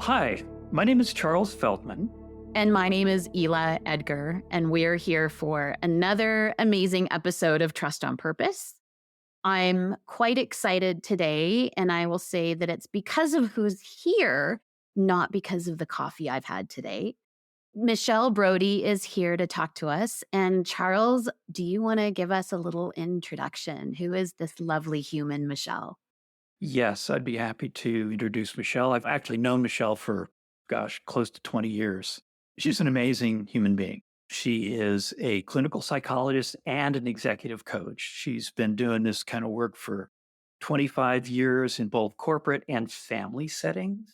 Hi, my name is Charles Feltman. And my name is Edgar, and we're here for another amazing episode of Trust on Purpose. I'm quite excited today, and I will say that it's because of who's here, not because of the coffee I've had today. Michelle Brody is here to talk to us. And Charles, do you want to give us a little introduction? Who is this lovely human, Michelle? Yes, I'd be happy to introduce Michelle. I've actually known Michelle for, close to 20 years. She's an amazing human being. She is a clinical psychologist and an executive coach. She's been doing this kind of work for 25 years in both corporate and family settings.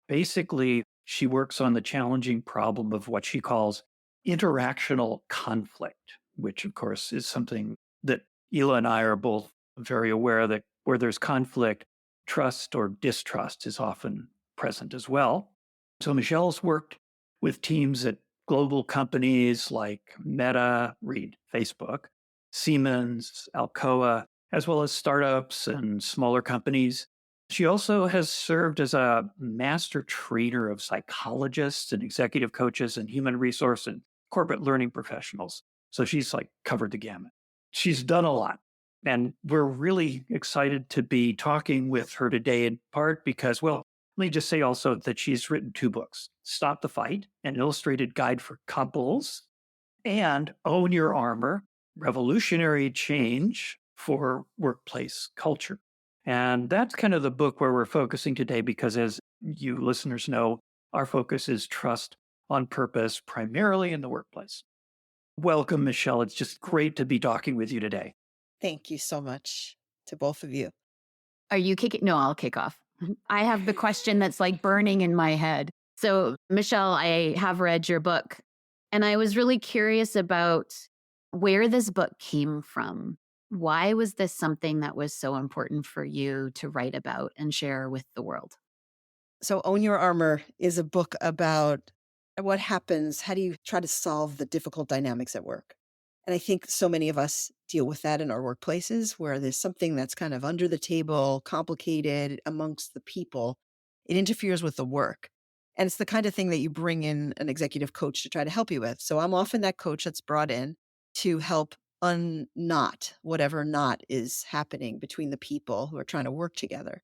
Basically, she works on the challenging problem of what she calls interactional conflict, which, of course, is something that Ela and I are both very aware that where there's conflict, trust or distrust is often present as well. So Michelle's worked with teams at global companies like Meta, read Facebook, Siemens, Alcoa, as well as startups and smaller companies. She also has served as a master trainer of psychologists and executive coaches and human resource and corporate learning professionals. So she's like covered the gamut. She's done a lot. And we're really excited to be talking with her today in part because, well, let me just say also that she's written 2 books, Stop the Fight, an illustrated guide for couples, and Own Your Armor, Revolutionary Change for Workplace Culture. And that's kind of the book where we're focusing today because, as you listeners know, our focus is trust on purpose, primarily in the workplace. Welcome, Michelle. It's just great to be talking with you today. Thank you so much to both of you. Are you kicking? No, I'll kick off. I have the question that's like burning in my head. So, Michelle, I have read your book, and I was really curious about where this book came from. Why was this something that was so important for you to write about and share with the world? So, Own Your Armor is a book about what happens. How do you try to solve the difficult dynamics at work? And I think so many of us deal with that in our workplaces where there's something that's kind of under the table, complicated amongst the people. It interferes with the work. And it's the kind of thing that you bring in an executive coach to try to help you with. So I'm often that coach that's brought in to help unknot whatever knot is happening between the people who are trying to work together.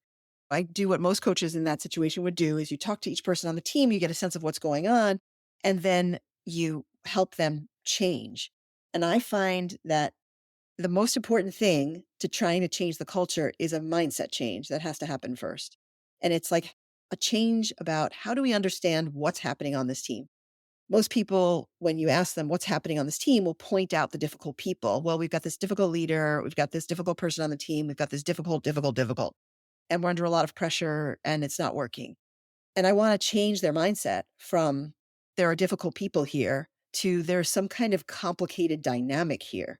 I do what most coaches in that situation would do is you talk to each person on the team, you get a sense of what's going on, and then you help them change. And I find that the most important thing to trying to change the culture is a mindset change that has to happen first. And it's like a change about how do we understand what's happening on this team? Most people, when you ask them what's happening on this team, will point out the difficult people. Well, we've got this difficult leader, we've got this difficult person on the team, we've got this difficult. And we're under a lot of pressure and it's not working. And I want to change their mindset from there are difficult people here to there's some kind of complicated dynamic here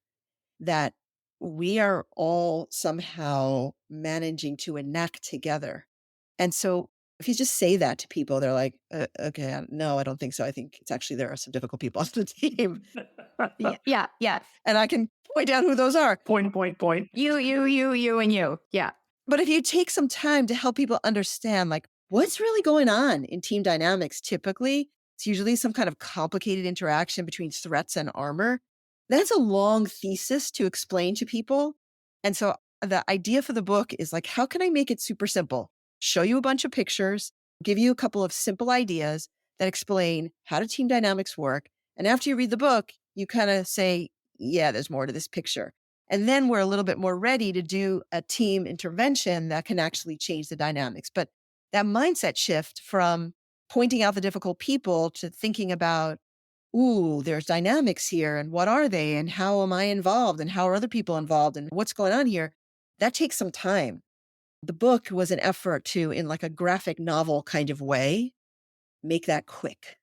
that we are all somehow managing to enact together. And so if you just say that to people, they're like, okay, no, I don't think so. I think it's actually there are some difficult people on the team. Yeah. And I can point out who those are. Point. You, and you. Yeah. But if you take some time to help people understand, like, what's really going on in team dynamics, typically, it's usually some kind of complicated interaction between threats and armor. That's a long thesis to explain to people. And so the idea for the book is like, how can I make it super simple? Show you a bunch of pictures, give you a couple of simple ideas that explain how do team dynamics work. And after you read the book, you kind of say, yeah, there's more to this picture. And then we're a little bit more ready to do a team intervention that can actually change the dynamics. But that mindset shift from pointing out the difficult people to thinking about, ooh, there's dynamics here and what are they and how am I involved and how are other people involved and what's going on here, that takes some time. The book was an effort to, in like a graphic novel kind of way, make that quick.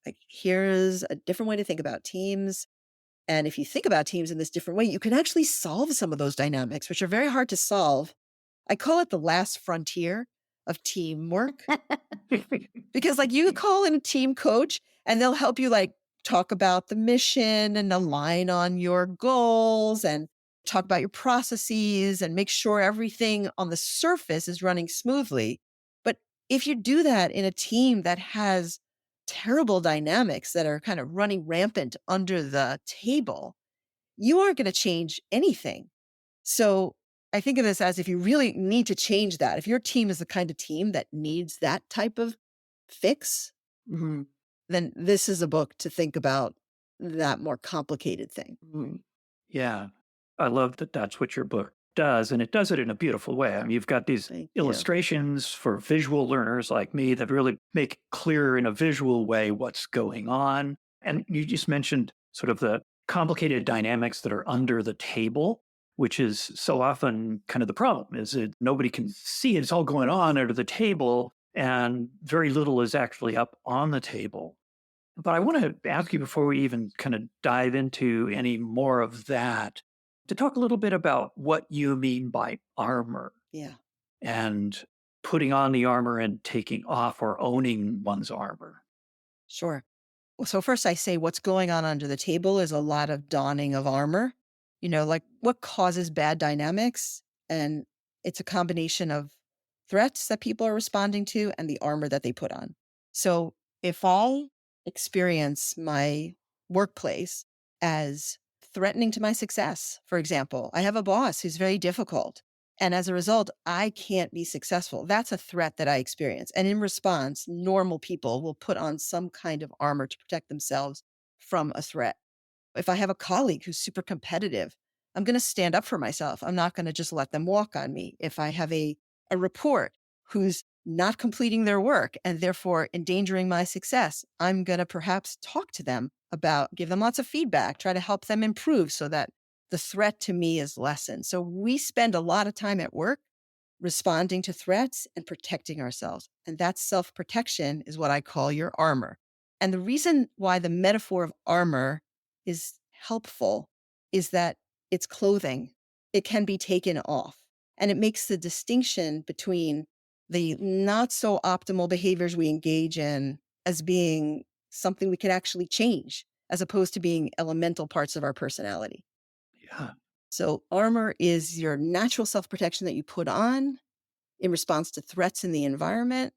Like, here's a different way to think about teams. And if you think about teams in this different way, you can actually solve some of those dynamics, which are very hard to solve. I call it the last frontier of teamwork. Because like you call in a team coach and they'll help you like talk about the mission and align on your goals and talk about your processes and make sure everything on the surface is running smoothly. But if you do that in a team that has terrible dynamics that are kind of running rampant under the table, you aren't going to change anything. So I think of this as if you really need to change that, if your team is the kind of team that needs that type of fix, Mhm. then this is a book to think about that more complicated thing. Yeah. I love that that's what your book does, and it does it in a beautiful way. I mean, you've got these Thank you. illustrations for visual learners like me that really make it clear in a visual way what's going on. And you just mentioned sort of the complicated dynamics that are under the table, which is so often kind of the problem is that nobody can see it. It's all going on under the table and very little is actually up on the table. But I want to ask you before we even kind of dive into any more of that to talk a little bit about what you mean by armor Yeah, and putting on the armor and taking off or owning one's armor. sure. Well, so first I say what's going on under the table is a lot of donning of armor, like what causes bad dynamics. And it's a combination of threats that people are responding to and the armor that they put on. So if I experience my workplace as threatening to my success, for example, I have a boss who's very difficult. And as a result, I can't be successful. That's a threat that I experience. And in response, normal people will put on some kind of armor to protect themselves from a threat. If I have a colleague who's super competitive, I'm going to stand up for myself. I'm not going to just let them walk on me. If I have a report who's not completing their work and therefore endangering my success, I'm going to perhaps talk to them about, give them lots of feedback, try to help them improve so that the threat to me is lessened. So we spend a lot of time at work responding to threats and protecting ourselves. And that self-protection is what I call your armor. And the reason why the metaphor of armor is helpful is that it's clothing. It can be taken off. And it makes the distinction between the not so optimal behaviors we engage in as being something we could actually change, as opposed to being elemental parts of our personality. Yeah. So armor is your natural self-protection that you put on in response to threats in the environment.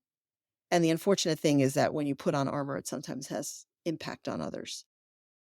And the unfortunate thing is that when you put on armor, it sometimes has impact on others.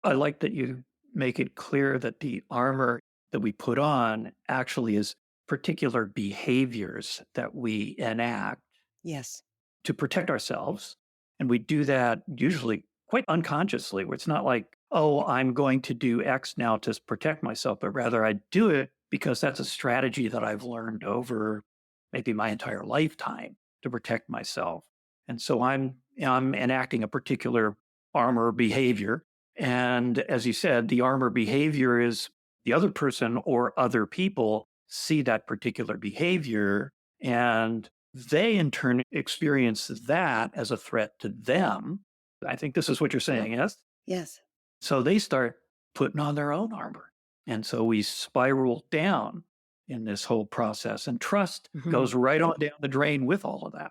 I like that you make it clear that the armor that we put on actually is particular behaviors that we enact Yes. to protect ourselves. And we do that usually quite unconsciously, where it's not like, oh, I'm going to do X now to protect myself, but rather I do it because that's a strategy that I've learned over maybe my entire lifetime to protect myself. And so I'm enacting a particular armor behavior. And as you said, the armor behavior is the other person or other people see that particular behavior and they in turn experience that as a threat to them. I think this is what you're saying, yes? Yes. So they start putting on their own armor. And so we spiral down in this whole process, and trust goes right on down the drain with all of that.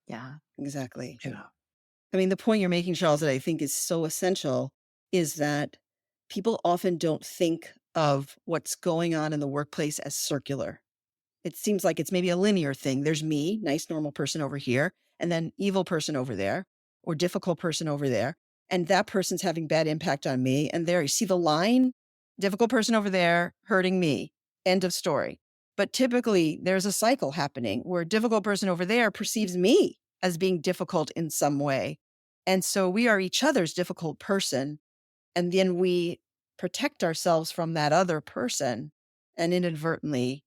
Yeah. Exactly. Yeah. I mean, the point you're making, Charles, that I think is so essential is that people often don't think of what's going on in the workplace as circular. It seems like it's maybe a linear thing. There's me, nice, normal person over here, and then evil person over there, or difficult person over there. And that person's having bad impact on me. And there you see the line, difficult person over there hurting me. End of story. But typically there's a cycle happening where a difficult person over there perceives me as being difficult in some way. And so we are each other's difficult person. And then we protect ourselves from that other person and inadvertently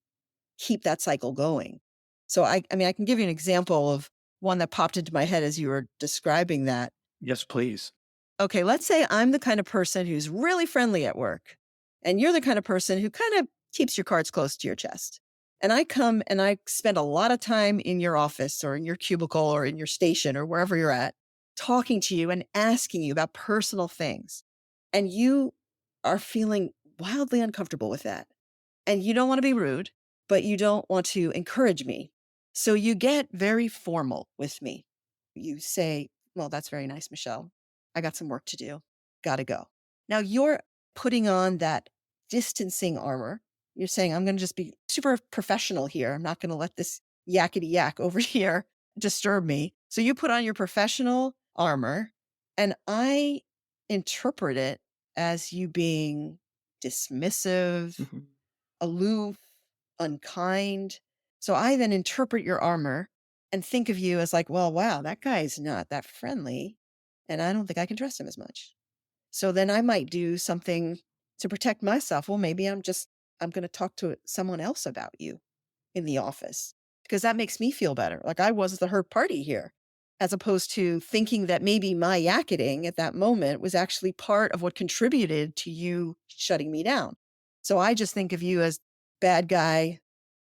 keep that cycle going. So I mean, I can give you an example of one that popped into my head as you were describing that. Yes, please. Okay, let's say I'm the kind of person who's really friendly at work, and you're the kind of person who kind of keeps your cards close to your chest. And I come and I spend a lot of time in your office or in your cubicle or in your station or wherever you're at, talking to you and asking you about personal things. And you are feeling wildly uncomfortable with that. And you don't want to be rude, but you don't want to encourage me. So you get very formal with me. You say, well, that's very nice, Michelle. I got some work to do. Gotta go. Now you're putting on that distancing armor. You're saying, I'm going to just be super professional here. I'm not going to let this yakety yak over here disturb me. So you put on your professional armor, and I interpret it as you being dismissive, Mhm. aloof, unkind. So I then interpret your armor and think of you as like, well, wow, that guy's not that friendly. And I don't think I can trust him as much. So then I might do something to protect myself. Well, maybe I'm going to talk to someone else about you in the office because that makes me feel better. Like I was the hurt party here, as opposed to thinking that maybe my yakketing at that moment was actually part of what contributed to you shutting me down. So I just think of you as bad guy,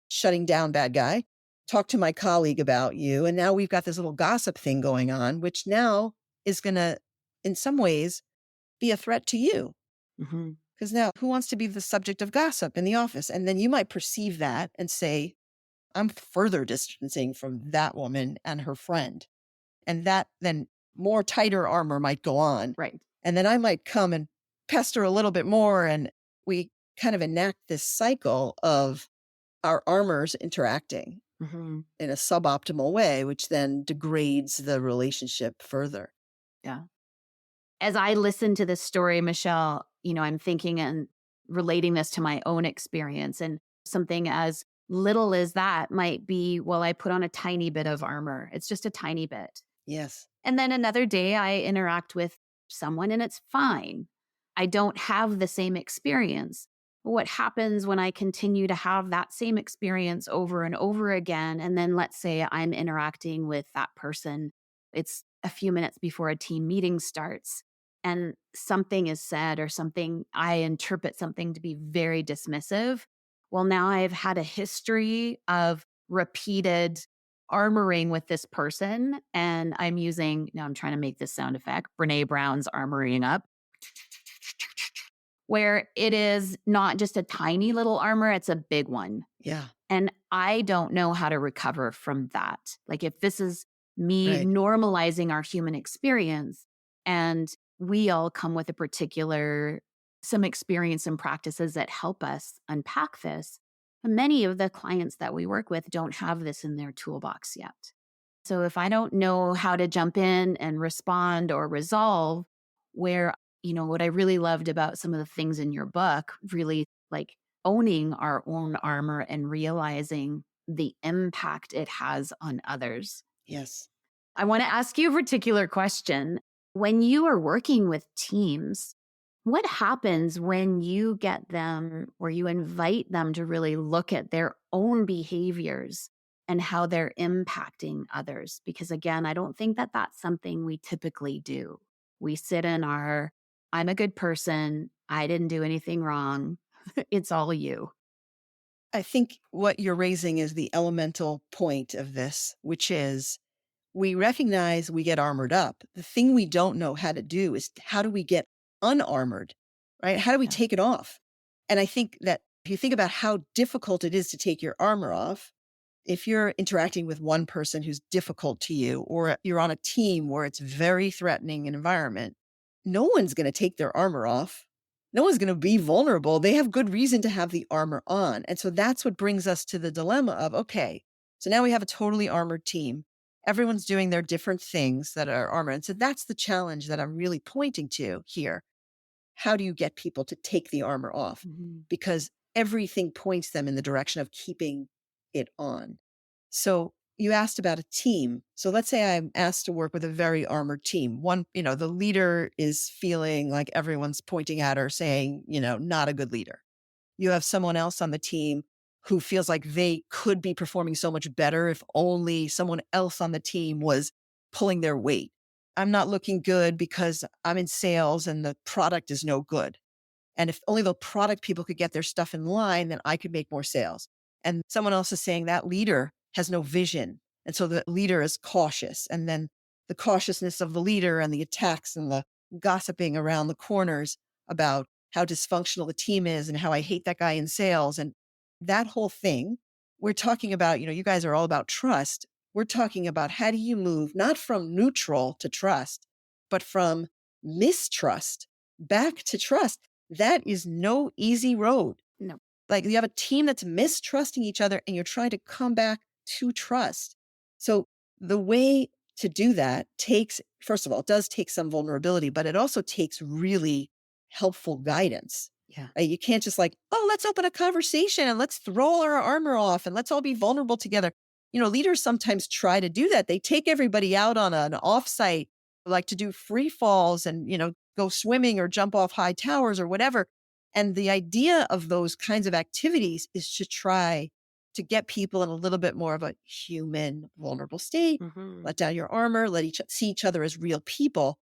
shutting down bad guy, talk to my colleague about you. And now we've got this little gossip thing going on, which now is going to, in some ways, be a threat to you. Mhm. Because now who wants to be the subject of gossip in the office? And then you might perceive that and say, I'm further distancing from that woman and her friend. And that then more tighter armor might go on. Right. And then I might come and pester a little bit more. And we kind of enact this cycle of our armors interacting Mhm. in a suboptimal way, which then degrades the relationship further. Yeah. As I listen to this story, Michelle, I'm thinking and relating this to my own experience. And something as little as that might be, well, I put on a tiny bit of armor. It's just a tiny bit. Yes. And then another day I interact with someone and it's fine. I don't have the same experience. But what happens when I continue to have that same experience over and over again? And then let's say I'm interacting with that person. It's a few minutes before a team meeting starts and something is said or something, I interpret something to be very dismissive. Well, now I've had a history of repeated armoring with this person. And now I'm trying to make this sound effect, Brene Brown's armoring up, where it is not just a tiny little armor, it's a big one. Yeah. And I don't know how to recover from that. Like if this is me Right. normalizing our human experience and we all come with some experience and practices that help us unpack this. Many of the clients that we work with don't have this in their toolbox yet. So if I don't know how to jump in and respond or resolve, what I really loved about some of the things in your book, really like owning our own armor and realizing the impact it has on others. Yes. I want to ask you a particular question. When you are working with teams, what happens when you get them or you invite them to really look at their own behaviors and how they're impacting others? Because again, I don't think that that's something we typically do. We sit in I'm a good person. I didn't do anything wrong. It's all you. I think what you're raising is the elemental point of this, which is we recognize we get armored up. The thing we don't know how to do is how do we get unarmored, right? How do we Yeah. take it off? And I think that if you think about how difficult it is to take your armor off, if you're interacting with one person who's difficult to you, or you're on a team where it's very threatening an environment, no one's going to take their armor off. No one's going to be vulnerable. They have good reason to have the armor on. And so that's what brings us to the dilemma of, okay, so now we have a totally armored team. Everyone's doing their different things that are armored. And so that's the challenge that I'm really pointing to here. How do you get people to take the armor off? Mhm. Because everything points them in the direction of keeping it on. So you asked about a team. So let's say I'm asked to work with a very armored team. One, the leader is feeling like everyone's pointing at her saying, not a good leader. You have someone else on the team who feels like they could be performing so much better if only someone else on the team was pulling their weight. I'm not looking good because I'm in sales and the product is no good. And if only the product people could get their stuff in line, then I could make more sales. And someone else is saying that leader has no vision. And so the leader is cautious. And then the cautiousness of the leader and the attacks and the gossiping around the corners about how dysfunctional the team is and how I hate that guy in sales. And that whole thing, we're talking about, you guys are all about trust. We're talking about how do you move not from neutral to trust, but from mistrust back to trust. That is no easy road. No. Like you have a team that's mistrusting each other and you're trying to come back to trust. So The way to do that takes, first of all, it does take some vulnerability, but it also takes really helpful guidance. Yeah. You can't just like, oh, let's open a conversation and let's throw our armor off and let's all be vulnerable together. Leaders sometimes try to do that. They take everybody out on an offsite, like to do free falls and, go swimming or jump off high towers or whatever. And the idea of those kinds of activities is to try to get people in a little bit more of a human, vulnerable state, let down your armor, see each other as real people.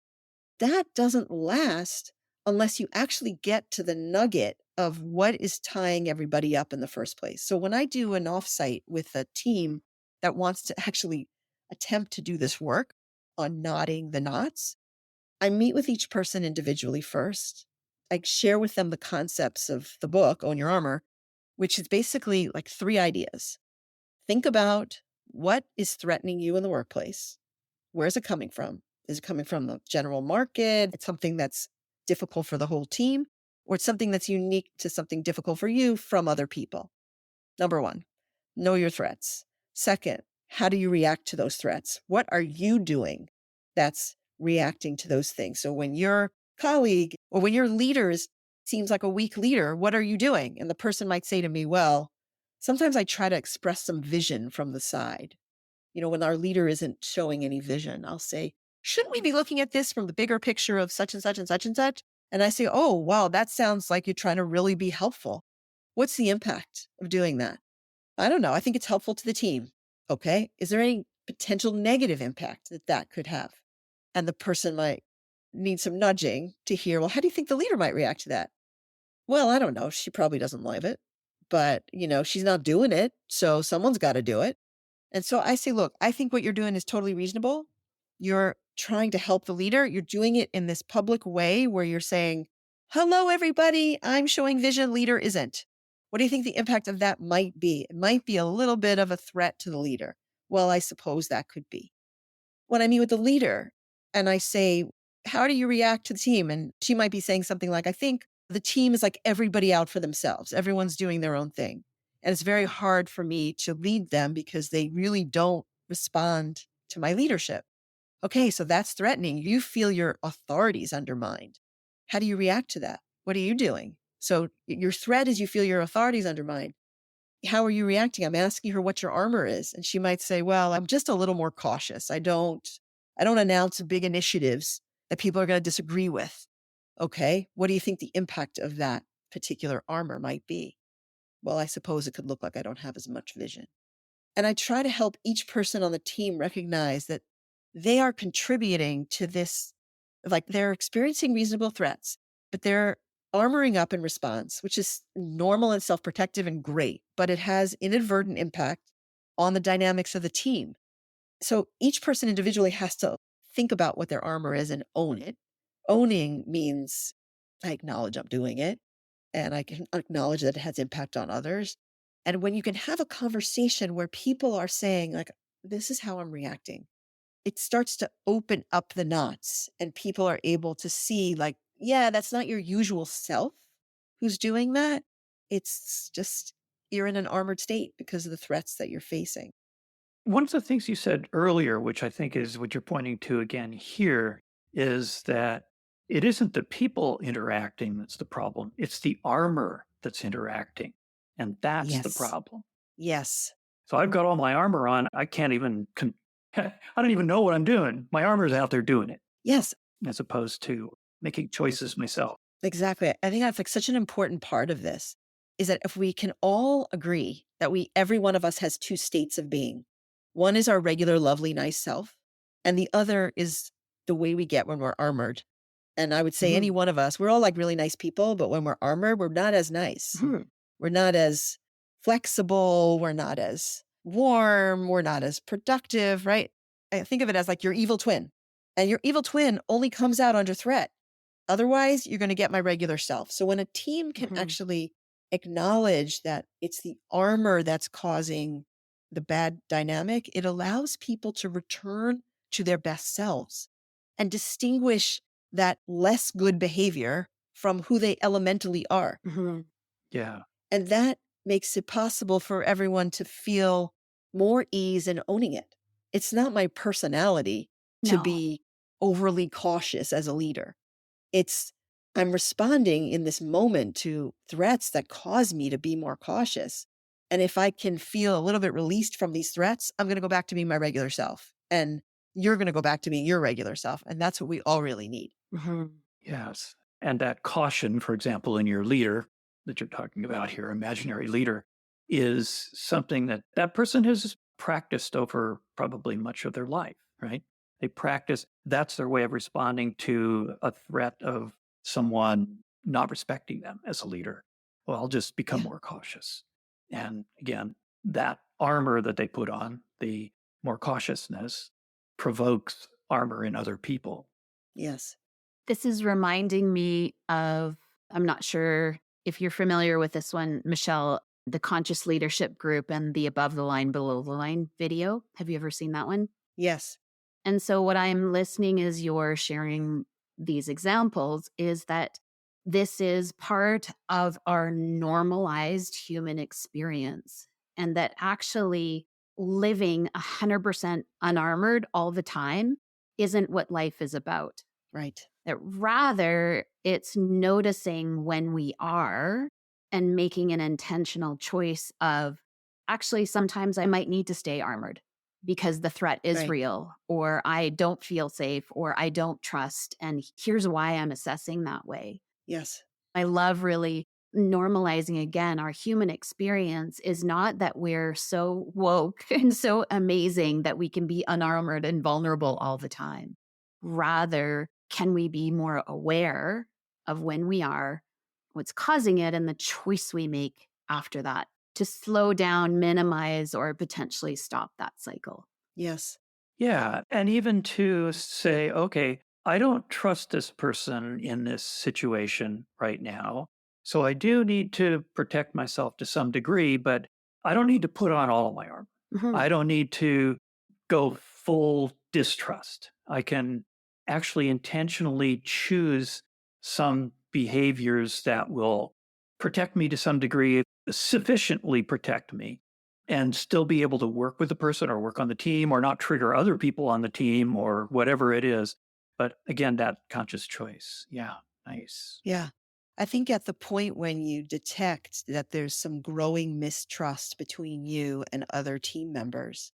That doesn't last unless you actually get to the nugget of what is tying everybody up in the first place. So when I do an offsite with a team that wants to actually attempt to do this work on knotting the knots, I meet with each person individually first. I share with them the concepts of the book, Own Your Armor, which is basically like 3 ideas. Think about what is threatening you in the workplace. Where is it coming from? Is it coming from the general market? It's something that's difficult for the whole team, or it's something that's unique to something difficult for you from other people. Number 1, know your threats. Second, how do you react to those threats? What are you doing that's reacting to those things? So when your colleague or when your leader seems like a weak leader, what are you doing? And the person might say to me, well, sometimes I try to express some vision from the side. When our leader isn't showing any vision, I'll say, shouldn't we be looking at this from the bigger picture of such and such and such and such? And I say, oh, wow, that sounds like you're trying to really be helpful. What's the impact of doing that? I don't know. I think it's helpful to the team. Okay. Is there any potential negative impact that could have? And the person might need some nudging to hear, well, how do you think the leader might react to that? Well, I don't know. She probably doesn't love it, but she's not doing it. So someone's got to do it. And so I say, look, I think what you're doing is totally reasonable. You're trying to help the leader. You're doing it in this public way where you're saying, hello, everybody. I'm showing vision. Leader isn't. What do you think the impact of that might be? It might be a little bit of a threat to the leader. Well, I suppose that could be. When I meet with the leader and I say, how do you react to the team? And she might be saying something like, I think the team is like everybody out for themselves. Everyone's doing their own thing. And it's very hard for me to lead them because they really don't respond to my leadership. Okay, so that's threatening. You feel your authority's undermined. How do you react to that? What are you doing? So your threat is you feel your authority's undermined. How are you reacting? I'm asking her what your armor is. And she might say, well, I'm just a little more cautious. I don't announce big initiatives that people are going to disagree with. Okay, what do you think the impact of that particular armor might be? Well, I suppose it could look like I don't have as much vision. And I try to help each person on the team recognize that they are contributing to this, like they're experiencing reasonable threats, but they're armoring up in response, which is normal and self-protective and great, but it has inadvertent impact on the dynamics of the team. So each person individually has to think about what their armor is and own it. Owning means I acknowledge I'm doing it and I can acknowledge that it has impact on others. And when you can have a conversation where people are saying, like, this is how I'm reacting, it starts to open up the knots and people are able to see, like, yeah, that's not your usual self who's doing that. It's just you're in an armored state because of the threats that you're facing. One of the things you said earlier, which I think is what you're pointing to again here, is that it isn't the people interacting that's the problem. It's the armor that's interacting. And that's the Yes. problem. Yes. So I've got all my armor on. I can't even, I don't even know what I'm doing. My armor's out there doing it, Yes. as opposed to making choices myself. Exactly. I think that's like such an important part of this is that if we can all agree that every one of us has 2 states of being. One is our regular, lovely, nice self, and the other is the way we get when we're armored. And I would say any one of us, we're all like really nice people, but when we're armored, we're not as nice. We're not as flexible. We're not as warm. We're not as productive, right? I think of it as like your evil twin. And your evil twin only comes out under threat. Otherwise, you're going to get my regular self. So when a team can actually acknowledge that it's the armor that's causing the bad dynamic, it allows people to return to their best selves and distinguish that less good behavior from who they elementally are. Yeah. And that makes it possible for everyone to feel more ease in owning it. It's not my personality to No. be overly cautious as a leader. It's I'm responding in this moment to threats that cause me to be more cautious. And if I can feel a little bit released from these threats, I'm going to go back to being my regular self. And you're going to go back to being your regular self. And that's what we all really need. Mhm. Yes. And that caution, for example, in your leader that you're talking about here, imaginary leader, is something that that person has practiced over probably much of their life, right? They practice, that's their way of responding to a threat of someone not respecting them as a leader. Well, I'll just become Yeah. more cautious. And again, that armor that they put on, the more cautiousness, provokes armor in other people. Yes. This is reminding me of, I'm not sure if you're familiar with this one, Michelle, the conscious leadership group and the above the line, below the line video. Have you ever seen that one? Yes. And so, what I'm listening is you're sharing these examples is that this is part of our normalized human experience, and that actually living 100% unarmored all the time isn't what life is about. Right. That rather, it's noticing when we are and making an intentional choice of actually, sometimes I might need to stay armored because the threat is Right. real, or I don't feel safe, or I don't trust. And here's why I'm assessing that way. Yes. I love really normalizing again our human experience is not that we're so woke and so amazing that we can be unarmored and vulnerable all the time. Rather, can we be more aware of when we are, what's causing it, and the choice we make after that to slow down, minimize, or potentially stop that cycle? Yes. Yeah. And even to say, okay, I don't trust this person in this situation right now. So I do need to protect myself to some degree, but I don't need to put on all of my armor. Mhm. I don't need to go full distrust. I can actually intentionally choose some behaviors that will protect me to some degree, sufficiently protect me, and still be able to work with the person or work on the team or not trigger other people on the team or whatever it is. But again, that conscious choice. Yeah, nice. Yeah. I think at the point when you detect that there's some growing mistrust between you and other team members,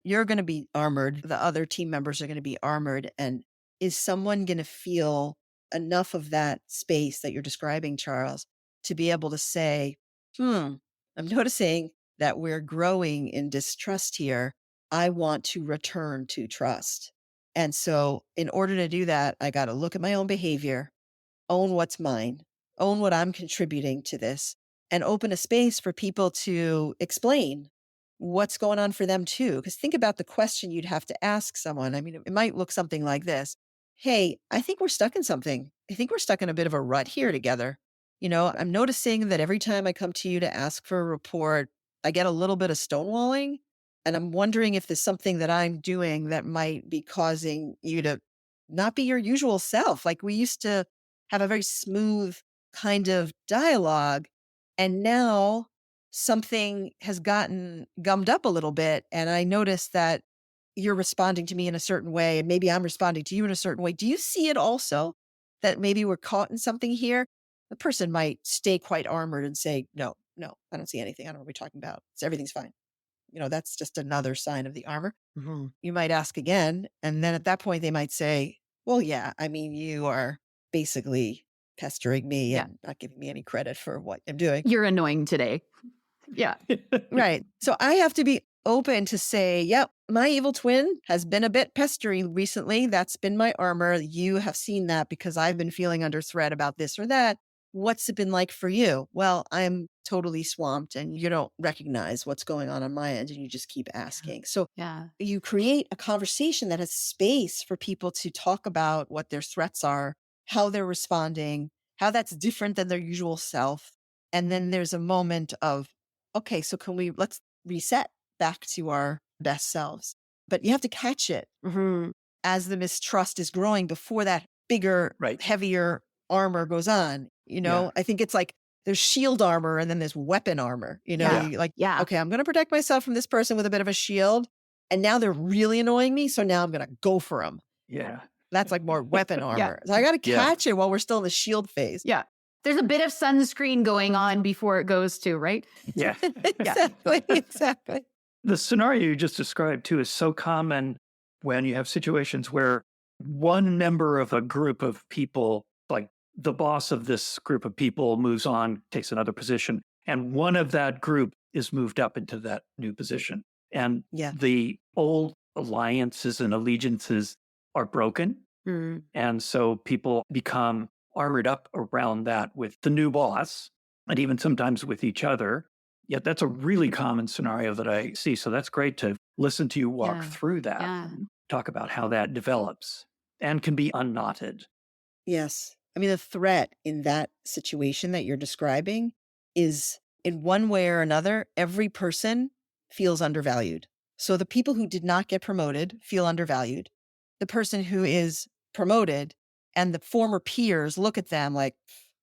you're going to be armored. The other team members are going to be armored. And is someone going to feel enough of that space that you're describing, Charles, to be able to say, I'm noticing that we're growing in distrust here. I want to return to trust. And so, in order to do that, I got to look at my own behavior, own what's mine, own what I'm contributing to this, and open a space for people to explain what's going on for them too. Because think about the question you'd have to ask someone. I mean, it might look something like this. Hey, I think we're stuck in something. I think we're stuck in a bit of a rut here together. I'm noticing that every time I come to you to ask for a report, I get a little bit of stonewalling. And I'm wondering if there's something that I'm doing that might be causing you to not be your usual self. Like we used to have a very smooth kind of dialogue. And now something has gotten gummed up a little bit. And I noticed that you're responding to me in a certain way. And maybe I'm responding to you in a certain way. Do you see it also that maybe we're caught in something here? The person might stay quite armored and say, no, no, I don't see anything. I don't know what we're talking about. So everything's fine. That's just another sign of the armor. Mhm. You might ask again. And then at that point, they might say, well, yeah, I mean, you are basically pestering me Yeah. and not giving me any credit for what I'm doing. You're annoying today. Yeah. Right. So I have to be open to say, yep, my evil twin has been a bit pestering recently. That's been my armor. You have seen that because I've been feeling under threat about this or that. What's it been like for you? Well, I'm totally swamped and you don't recognize what's going on my end and you just keep asking. So Yeah. you create a conversation that has space for people to talk about what their threats are, how they're responding, how that's different than their usual self. And then there's a moment of, okay, so let's reset back to our best selves. But you have to catch it Mhm. as the mistrust is growing before that bigger, Right. heavier armor goes on. Yeah. I think it's like there's shield armor and then there's weapon armor. Yeah. Yeah. You like, Yeah. okay, I'm going to protect myself from this person with a bit of a shield. And now they're really annoying me. So now I'm going to go for them. Yeah. That's like more weapon Yeah. armor. So I got to Yeah. catch it while we're still in the shield phase. Yeah. There's a bit of sunscreen going on before it goes to, right? Yeah. Exactly. The scenario you just described too is so common when you have situations where one member of a group of people, like the boss of this group of people, moves on, takes another position, and one of that group is moved up into that new position. And Yeah. the old alliances and allegiances are broken. Mm. And so people become armored up around that with the new boss and even sometimes with each other. Yet that's a really common scenario that I see. So that's great to listen to you walk Yeah. through that Yeah. and talk about how that develops and can be unknotted. Yes. I mean, the threat in that situation that you're describing is, in one way or another, every person feels undervalued. So the people who did not get promoted feel undervalued. The person who is promoted and the former peers look at them like,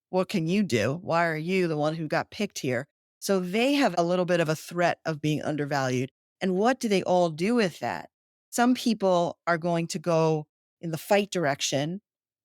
what can you do? Why are you the one who got picked here? So they have a little bit of a threat of being undervalued. And what do they all do with that? Some people are going to go in the fight direction.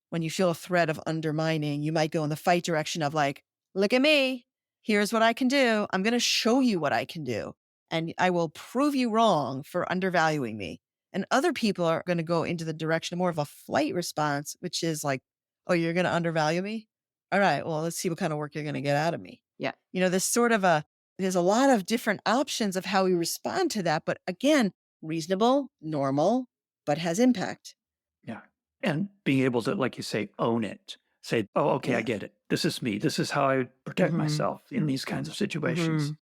When you feel a threat of undermining, you might go in the fight direction of like, look at me. Here's what I can do. I'm going to show you what I can do. And I will prove you wrong for undervaluing me. And other people are going to go into the direction of more of a flight response, which is like, oh, you're going to undervalue me? All right, well, let's see what kind of work you're going to get out of me. Yeah. There's a lot of different options of how we respond to that. But again, reasonable, normal, but has impact. Yeah. And being able to, like you say, own it. Say, oh, okay, I Yeah. get it. This is me. This is how I protect Mhm. myself in these kinds of situations. Mhm.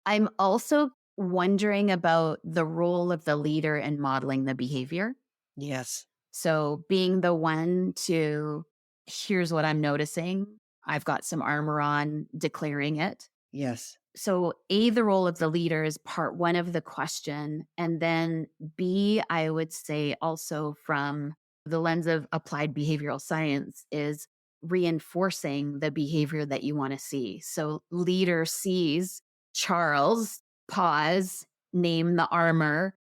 I'm also wondering about the role of the leader in modeling the behavior. Yes. So being the one to, here's what I'm noticing. I've got some armor on, declaring it. Yes. So A, the role of the leader is part one of the question. And then B, I would say also from the lens of applied behavioral science is reinforcing the behavior that you want to see. So leader sees Charles pause, name the armor,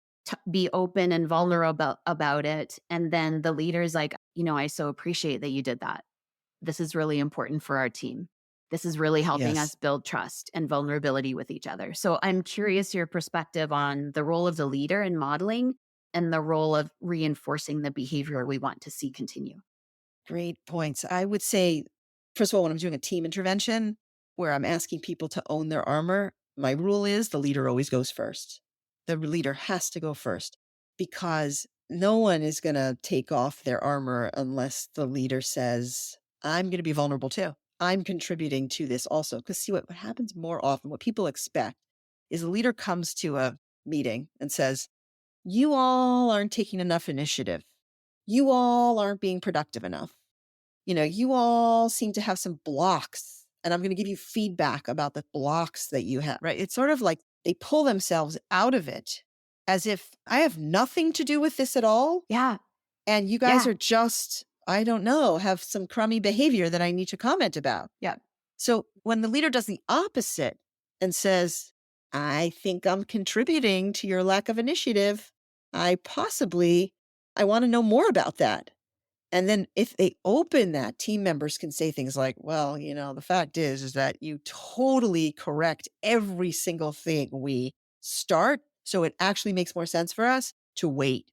be open and vulnerable about it. And then the leader's like, I so appreciate that you did that. This is really important for our team. This is really helping Yes. us build trust and vulnerability with each other. So I'm curious your perspective on the role of the leader in modeling and the role of reinforcing the behavior we want to see continue. Great points. I would say, first of all, when I'm doing a team intervention where I'm asking people to own their armor, my rule is the leader always goes first. The leader has to go first because no one is going to take off their armor unless the leader says, I'm going to be vulnerable too. I'm contributing to this also. Because see, what happens more often, what people expect is the leader comes to a meeting and says, you all aren't taking enough initiative. You all aren't being productive enough. You all seem to have some blocks, and I'm going to give you feedback about the blocks that you have, right? It's sort of like they pull themselves out of it as if I have nothing to do with this at all. Yeah. And you guys Yeah. are just, I don't know, have some crummy behavior that I need to comment about. Yeah. So when the leader does the opposite and says, I think I'm contributing to your lack of initiative, I want to know more about that. And then if they open that, team members can say things like, well, the fact is that you totally correct every single thing we start. So it actually makes more sense for us to wait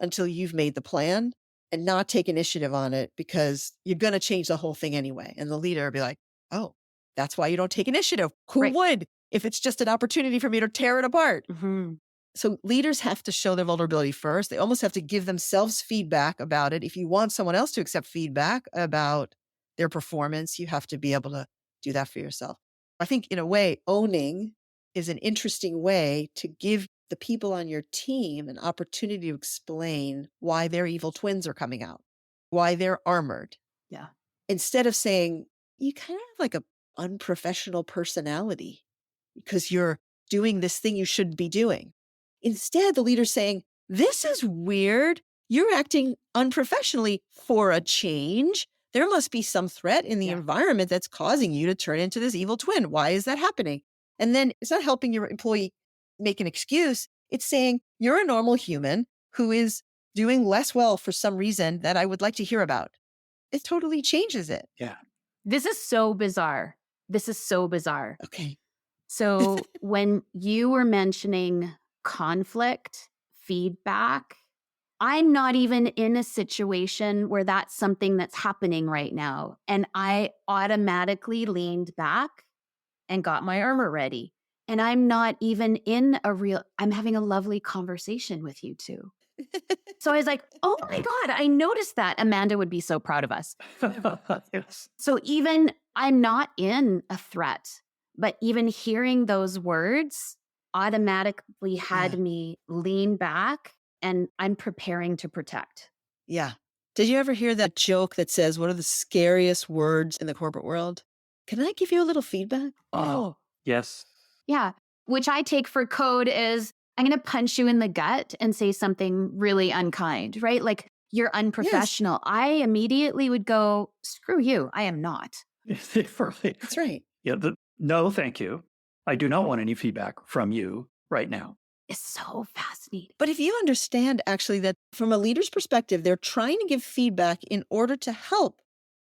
until you've made the plan and not take initiative on it because you're going to change the whole thing anyway. And the leader will be like, oh, that's why you don't take initiative. Who Right. would if it's just an opportunity for me to tear it apart? Mm-hmm. So leaders have to show their vulnerability first. They almost have to give themselves feedback about it. If you want someone else to accept feedback about their performance, you have to be able to do that for yourself. I think in a way, owning is an interesting way to give the people on your team an opportunity to explain why their evil twins are coming out, why they're armored. Yeah. Instead of saying, you kind of have like an unprofessional personality because you're doing this thing you shouldn't be doing. Instead, the leader's saying, this is weird. You're acting unprofessionally for a change. There must be some threat in the environment that's causing you to turn into this evil twin. Why is that happening? And then it's not helping your employee make an excuse. It's saying you're a normal human who is doing less well for some reason that I would like to hear about. It totally changes it. Yeah. This is so bizarre. This is so bizarre. Okay. So when you were mentioning conflict, feedback, I'm not even in a situation where that's something that's happening right now. And I automatically leaned back and got my armor ready. And I'm not even in I'm having a lovely conversation with you two. So I was like, oh my God, I noticed that. Amanda would be so proud of us. Yes. So even I'm not in a threat, but even hearing those words automatically had me lean back and I'm preparing to protect. Yeah. Did you ever hear that joke that says, what are the scariest words in the corporate world? Can I give you a little feedback? Oh, yes. Yeah. Which I take for code is I'm going to punch you in the gut and say something really unkind, right? Like you're Yes. unprofessional. I immediately would go, screw you. I am not. That's right. Yeah. No, thank you. I do not want any feedback from you right now. It's so fascinating. But if you understand actually that from a leader's perspective, they're trying to give feedback in order to help,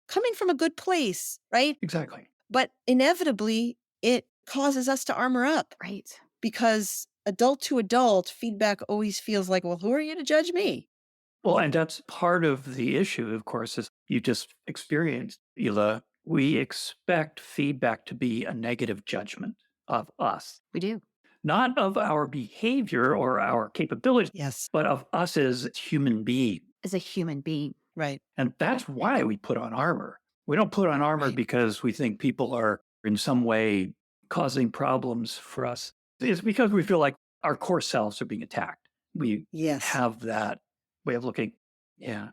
coming from a good place, right? Exactly. But inevitably, it causes us to armor up Right. because adult to adult, feedback always feels like, well, who are you to judge me? Well, and that's part of the issue, of course, is you just experienced, Ela. We expect feedback to be a negative judgment of us, We do. not of our behavior or our capabilities, Yes. but of us as human beings. As a human being. Right. And that's why we put on armor. We don't put on armor Right. because we think people are in some way causing problems for us. It's because we feel like our core selves are being attacked. We Yes. have that way of looking. Yeah.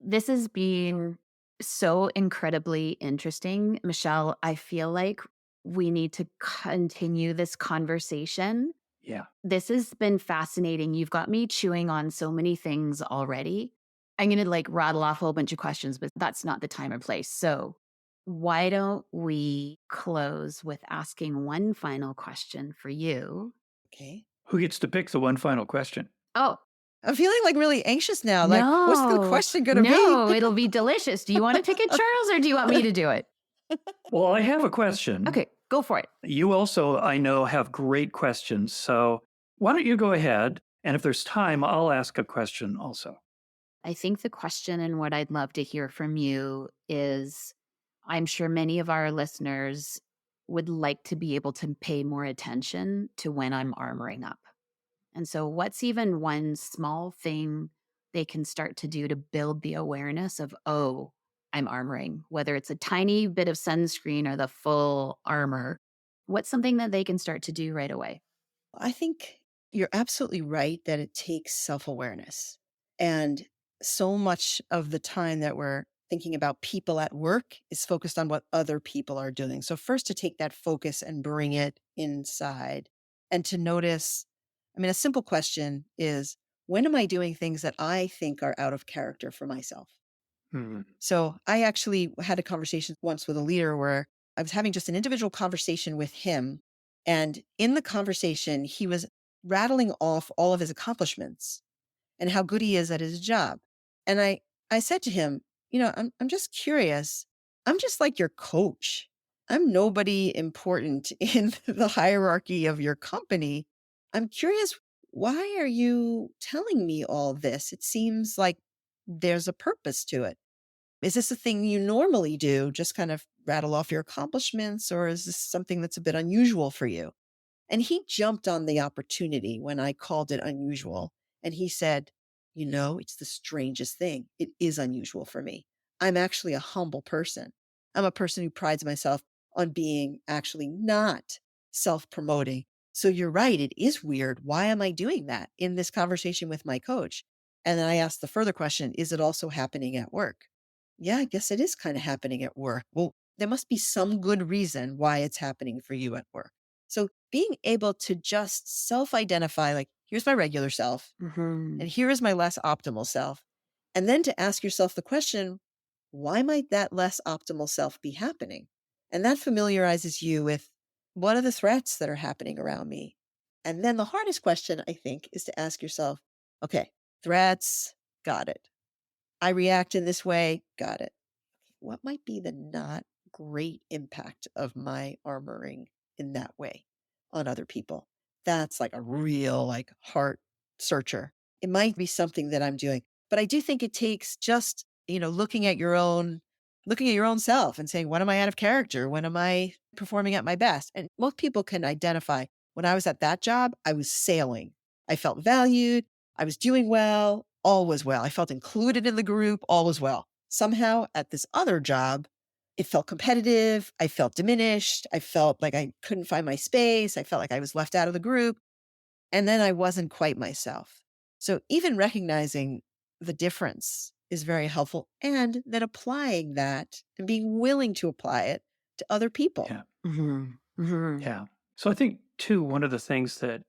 This has been so incredibly interesting. Michelle, I feel like we need to continue this conversation. Yeah. This has been fascinating. You've got me chewing on so many things already. I'm going to rattle off a whole bunch of questions, but that's not the time or place. So why don't we close with asking one final question for you? Okay. Who gets to pick the one final question? Oh, I'm feeling really anxious now. Like, what's the no. question going to No, be? it'll be delicious. Do you want to pick it, Charles, or do you want me to do it? Well, I have a question. Okay, go for it. You also, I know, have great questions. So why don't you go ahead? And if there's time, I'll ask a question also. I think the question and what I'd love to hear from you is I'm sure many of our listeners would like to be able to pay more attention to when I'm armoring up. And so, what's even one small thing they can start to do to build the awareness of, oh, I'm armoring, whether it's a tiny bit of sunscreen or the full armor? What's something that they can start to do right away? I think you're absolutely right that it takes self-awareness. And so much of the time that we're thinking about people at work is focused on what other people are doing. So first to take that focus and bring it inside and to notice, a simple question is, when am I doing things that I think are out of character for myself? Hmm. So I actually had a conversation once with a leader where I was having just an individual conversation with him. And in the conversation, he was rattling off all of his accomplishments and how good he is at his job. And I said to him, I'm just curious. I'm just like your coach. I'm nobody important in the hierarchy of your company. I'm curious, why are you telling me all this? It seems like there's a purpose to it. Is this a thing you normally do, just kind of rattle off your accomplishments, or is this something that's a bit unusual for you? And he jumped on the opportunity when I called it unusual. And he said, it's the strangest thing. It is unusual for me. I'm actually a humble person. I'm a person who prides myself on being actually not self promoting. So you're right. It is weird. Why am I doing that in this conversation with my coach? And then I asked the further question, is it also happening at work? Yeah, I guess it is kind of happening at work. Well, there must be some good reason why it's happening for you at work. So being able to just self-identify, like, here's my regular self, Mm-hmm. and here is my less optimal self. And then to ask yourself the question, why might that less optimal self be happening? And that familiarizes you with, what are the threats that are happening around me? And then the hardest question, I think, is to ask yourself, okay, threats, got it. I react in this way, got it. What might be the not great impact of my armoring in that way on other people? That's like a real like heart searcher. It might be something that I'm doing, but I do think it takes just, looking at your own self and saying, when am I out of character? When am I performing at my best? And most people can identify when I was at that job, I was sailing. I felt valued. I was doing well. All was well. I felt included in the group. All was well. Somehow at this other job, it felt competitive. I felt diminished. I felt like I couldn't find my space. I felt like I was left out of the group. And then I wasn't quite myself. So even recognizing the difference is very helpful. And then applying that and being willing to apply it to other people. Yeah. Mm-hmm. Yeah. So I think, too, one of the things that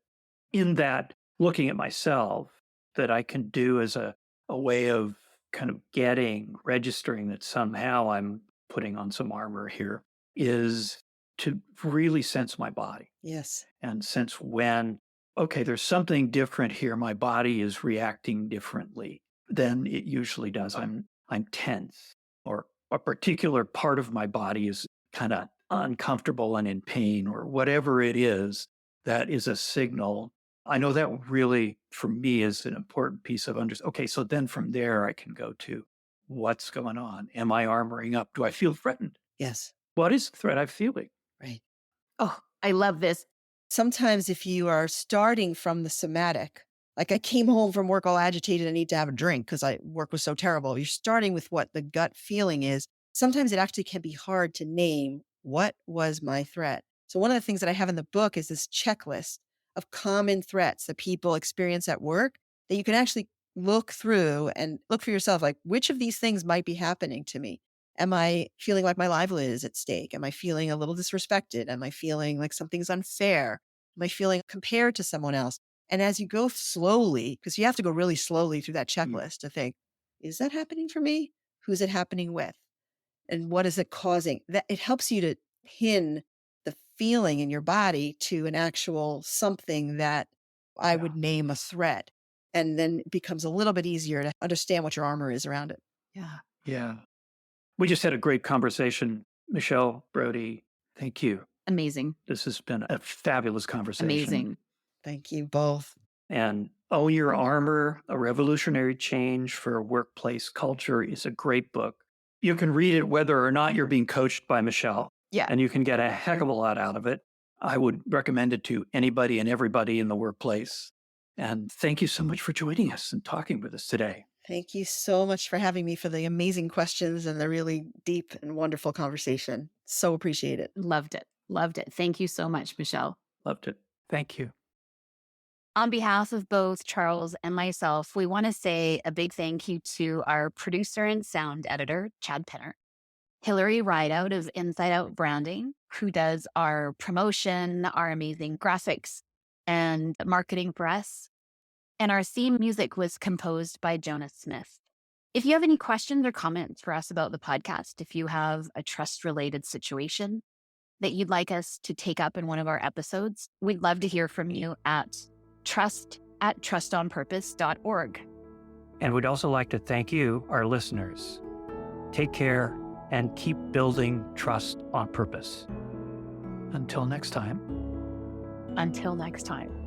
in that looking at myself that I can do as a way of kind of registering that somehow I'm putting on some armor here is to really sense my body Yes. and sense when, okay, there's something different here. My body is reacting differently than it usually does. I'm tense, or a particular part of my body is kind of uncomfortable and in pain, or whatever it is. That is a signal. I know that really, for me, is an important piece of understanding. Okay, so then from there, I can go to what's going on. Am I armoring up? Do I feel threatened? Yes. What is the threat I'm feeling? Right. Oh, I love this. Sometimes if you are starting from the somatic, like I came home from work all agitated, I need to have a drink because work was so terrible. You're starting with what the gut feeling is. Sometimes it actually can be hard to name what was my threat. So one of the things that I have in the book is this checklist of common threats that people experience at work that you can actually look through and look for yourself, like which of these things might be happening to me? Am I feeling like my livelihood is at stake? Am I feeling a little disrespected? Am I feeling like something's unfair? Am I feeling compared to someone else? And as you go slowly, because you have to go really slowly through that checklist to think, is that happening for me? Who's it happening with? And what is it causing? That it helps you to pin the feeling in your body to an actual something that I would name a threat. And then it becomes a little bit easier to understand what your armor is around it. Yeah. Yeah. We just had a great conversation. Michelle Brody, thank you. Amazing. This has been a fabulous conversation. Amazing. Thank you both. And Own Your Armor, A Revolutionary Change for Workplace Culture is a great book. You can read it whether or not you're being coached by Michelle. Yeah. And you can get a heck of a lot out of it. I would recommend it to anybody and everybody in the workplace. And thank you so much for joining us and talking with us today. Thank you so much for having me, for the amazing questions and the really deep and wonderful conversation. So appreciate it. Loved it. Loved it. Thank you so much, Michelle. Loved it. Thank you. On behalf of both Charles and myself, we want to say a big thank you to our producer and sound editor, Chad Penner, Hillary Rideout of Inside Out Branding, who does our promotion, our amazing graphics, and marketing for us. And our theme music was composed by Jonas Smith. If you have any questions or comments for us about the podcast, if you have a trust-related situation that you'd like us to take up in one of our episodes, we'd love to hear from you at trust@trustonpurpose.org. And we'd also like to thank you, our listeners. Take care and keep building trust on purpose. Until next time. Until next time.